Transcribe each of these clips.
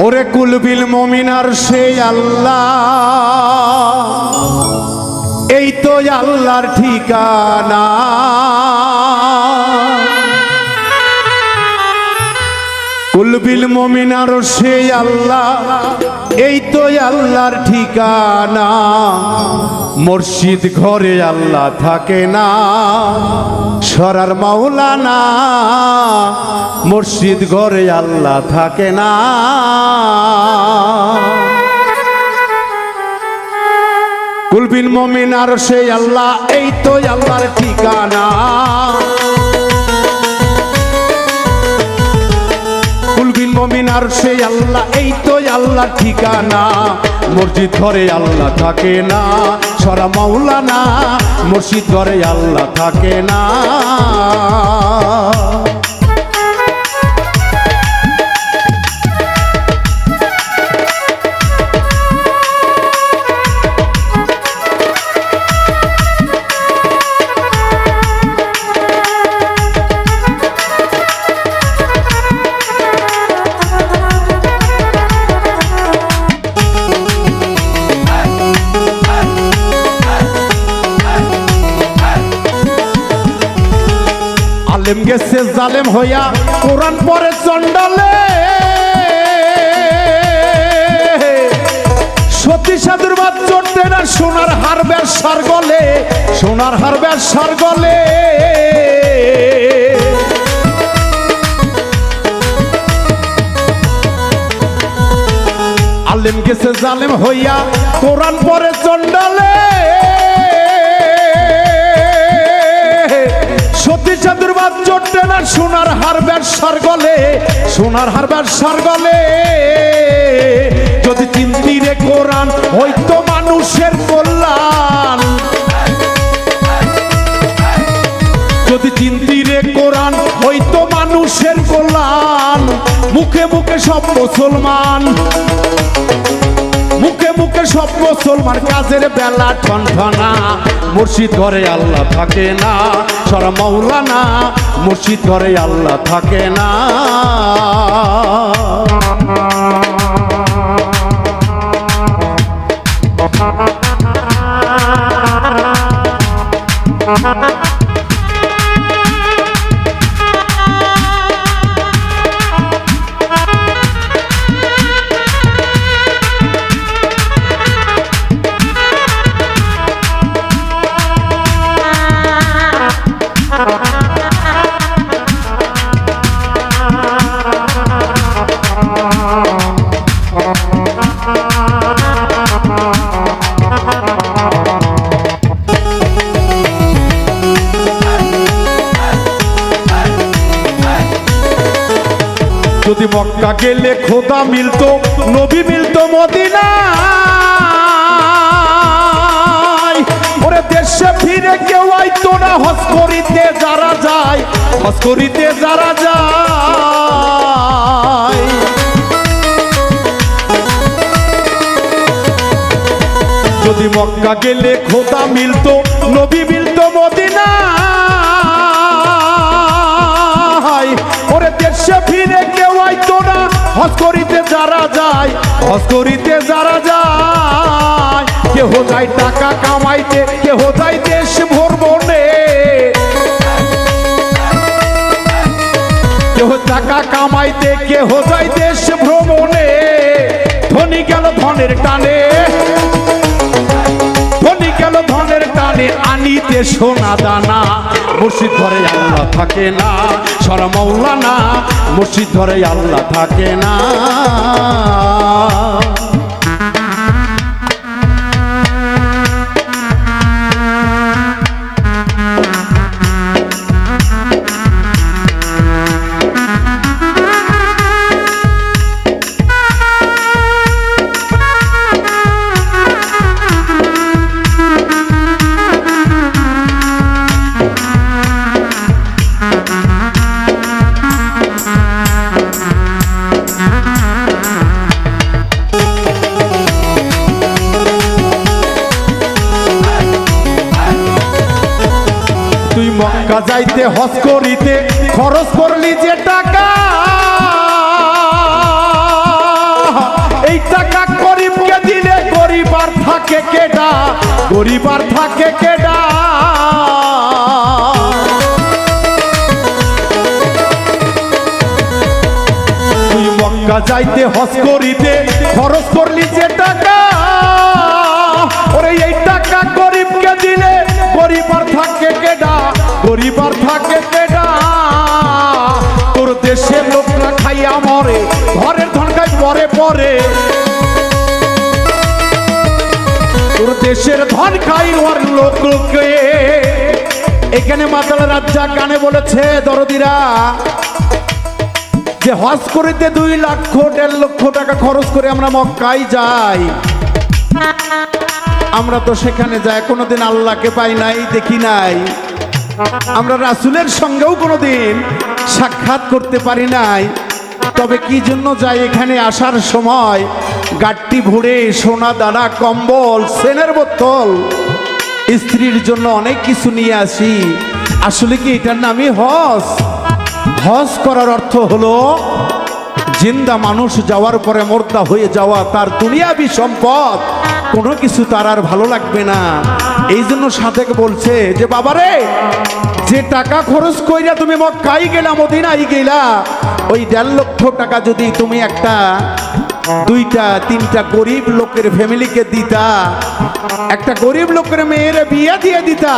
ওরে কুলবিল মমিনার সেই আল্লাহ, এই তো আল্লাহর ঠিকানা। কুলবিল মমিনার সেই আল্লাহ, এই তো আল্লাহর ঠিকানা। মসজিদ ঘরে আল্লাহ থাকে না, সরার মাওলানা। মসজিদ ঘরে আল্লাহ থাকে না। কুলবিল মমিনার সেই আল্লাহ, এই তো আল্লাহর ঠিকানা। কুলবিল মমিনার সেই আল্লাহ, এই তো আল্লাহর ঠিকানা। মসজিদ ঘরে আল্লাহ থাকে না, সরা মাওলানা। মসজিদ ঘরে আল্লাহ থাকে না। আলেম গেছে জালেম হইয়া, কোরআন পড়ে চন্ডালে। সতী সাধুর বাদ চড়তে না, সোনার হার ব্যবসার গলে। সোনার হার ব্যবসার গলে। আলেম গেছে জালেম হইয়া, কোরআন পড়ে চন্ডালে। সতী সাধুর বাদ চড়তে না, সোনার হার ব্যবসার গলে। সোনার হার ব্যবসার গলে। যদি চিন্তি রে কোরআন, হইতো মানুষের কল্যাণ। যদি চিন্তি রে কোরআন, হইতো মানুষের কল্যাণ। মুখে মুখে সব মুসলমান, মুখে মুখে সব মুসলমান, কাজের বেলা ঠনঠনা। মুর্শিদ ঘরে আল্লাহ থাকে না, সরা মাওলানা। মুর্শিদ ঘরে আল্লাহ থাকে না। যদি মক্কা গেলে খোদা মিলতো, নবী মিলতো মদিনায়। ওরে দেশে ফিরে কেউ আইতো না, হজ করিতে যারা যায়। হজ করিতে যারা যায়। যদি মক্কা গেলে খোদা মিলতো, নবী মিলতো মদিনায়। ওরে দেশে ফিরে কেউ আইতো না, হজ করিতে যারা যায়। হজ করিতে যারা যায়। কেহ যায় টাকা কামাইতে, কেহ যায় দেশ ভ্রমণে। কেহ টাকা কামাইতে, কেহ যায় দেশ ভ্রমণে। ধনী গেল ধনের টানে, ধনী গেল ধনের টানে, আনিতে সোনা দানা। মুর্শিদ ঘরে আল্লাহ থাকে না, সরা মাওলানা। মুর্শিদ ঘরে আল্লাহ থাকে না। মক্কা যাইতে হজ করিতে খরচ করলি যে টাকা থাকে কেডা, গরিব আর থাকে কেডা। তুই মক্কা যাইতে হজ করিতে খরচ করলি যে টাকা, ওরে এই টাকা গরিবকে দিলে গরিব আর থাকে কেডা, গরিব আর থাকে কেডা। তোর দেশের লোকরা খাইয়া মরে, ঘরের ধন খাই পরে পরে। তোর দেশের ধন খাই ওর লোককে। এখানে মাতাল রাজ্জাক গানে বলেছে দরদিরা যে হজ করিতে 2 লাখ 1.5 লক্ষ টাকা খরচ করে আমরা মক্কায় যাই। আমরা তো সেখানে যাই কোনোদিন আল্লাহকে পাই নাই, দেখি নাই। আমরা রাসূলের সঙ্গেও কোনোদিন সাক্ষাৎ করতে পারি নাই। তবে কি জন্য যাই, এখানে আসার সময় গাট্টি ভরে সোনা দানা কম্বল সেনের বোতল স্ত্রীর জন্য অনেক কিছু নিয়ে আসি। আসলে কি এটার নামই হজ? হজ করার অর্থ হলো জিন্দা মানুষ যাওয়ার পরে মুর্দা হয়ে যাওয়া, তার দুনিয়াবি সম্পদ কোনো কিছু তার আর ভালো লাগবে না। এই জন্য সাদেক বলছে যে বাবারে, যে টাকা খরচ কইরা তুমি মক্কায় গেলা, মদিনায় গেলা, ওই 1.5 লক্ষ টাকা যদি তুমি একটা 2টা 3টা গরিব লোকের ফ্যামিলিকে দিতা, একটা গরিব লোকের মেয়ের বিয়ে দিয়ে দিতা।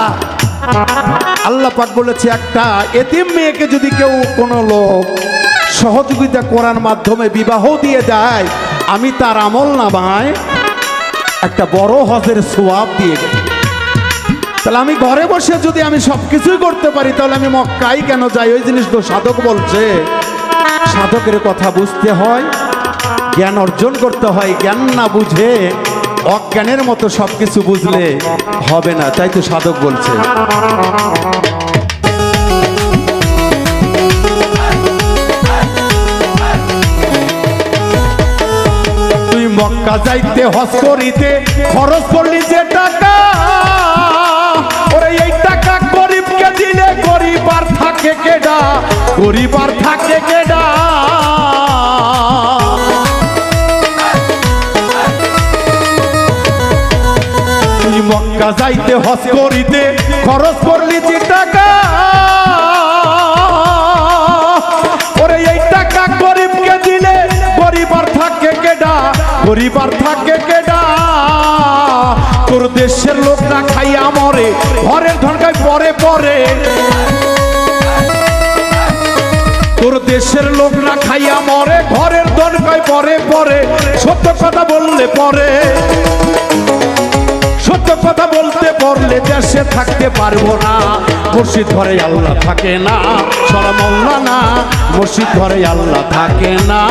আল্লাহ পাক বলেছে একটা এতিম মেয়েকে যদি কেউ কোনো লোক সহযোগিতা করার মাধ্যমে বিবাহ দিয়ে দেয়, আমি তার আমল নামায় একটা বড় হজের সওয়াব দিয়ে দেব। তাহলে আমি ঘরে বসে যদি আমি সবকিছুই করতে পারি, তাহলে আমি মক্কায় কেন যাই? ওই জিনিস তো সাধক বলছে। সাধকের কথা বুঝতে হয়, জ্ঞান অর্জন করতে হয়। জ্ঞান না বুঝে অজ্ঞানের মতো সবকিছু বুঝলে হবে না, তাই তো সাধক বলছে। তুই মক্কা যাইতে হজ করিতে খরচ করলি যে টাকা, ওরে এই টাকা গরিবকে দিলে গরিব আর থাকে কেডা, গরিব আর থাকে কেডা। তুই মক্কা যাইতে হজ করিতে খরচ করলি যে টাকা, ওরে এই টাকা গরিবকে দিলে গরিব আর থাকে কেডা, গরিব আর থাকে কেডা। তোর দেশের লোকরা খাইয়া মরে, ঘরের ধন খাই পরে পরে। তোর দেশের লোকরা খাইয়া মরে, ঘরের ধন খাই পরে পরে। সত্য কথা বললে পরে, সত্য কথা বলতে পারলে দেশে থাকতে পারবো না। মসজিদ ঘরে আল্লাহ থাকে না, সরা মাওলানা, মসজিদ ঘরে আল্লাহ থাকে না।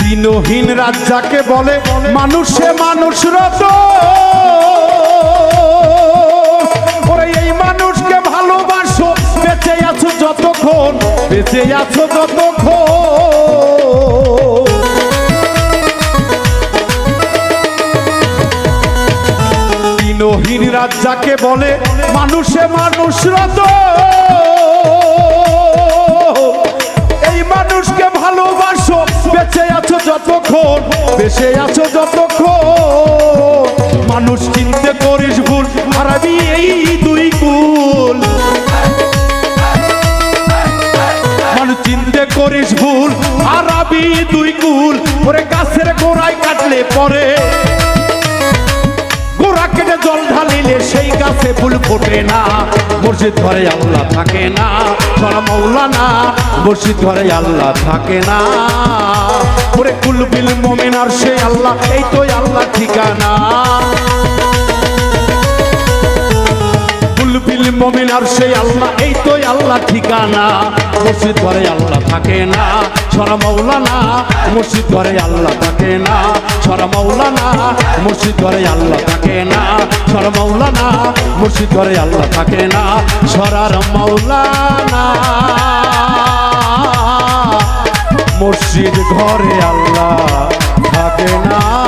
দিনহীন রাত যাকে বলে, মানুষে মানুষ রত, ওরে এই মানুষকে ভালোবাসো, বেঁচে আছো যতক্ষণ, বেঁচে আছো যতক্ষণ। দিনহীন রাত যাকে বলে, মানুষে মানুষ রত, এই মানুষকে ভালোবাসো, বেঁচে আছো যতক্ষণ, বেঁচে আছো যতক্ষণ। মানুষ চিনতে করিস ভুল, হারাবি এই 2 কুল। মানুষ চিনতে করিস ভুল, হারাবি 2 কুল। ওরে গাছের গোড়ায় কাটলে পরে, গোড়া কেটে জল ঢালিলে সেই গাছে ফুল ফোটে না। মসজিদ ঘরে আল্লাহ থাকে না, সরা মাওলানা, মসজিদ ঘরে আল্লাহ থাকে না। ওরে কুল বিল মুমিন আর সেই আল্লাহ, এই তো আল্লাহ ঠিকানা। মমিন আর সেই আল্লাহ, এই তো আল্লাহ ঠিকানা। মসজিদ ঘরে আল্লাহ থাকে না, ছড়া মাওলানা। মসজিদ ঘরে আল্লাহ থাকে না, ছড়া মাওলানা। মসজিদ ঘরে আল্লাহ থাকে না, ছড়া মাওলানা। মসজিদ ঘরে আল্লাহ থাকে না, ছড়ার মাওলানা। মসজিদ ঘরে আল্লাহ থাকে না।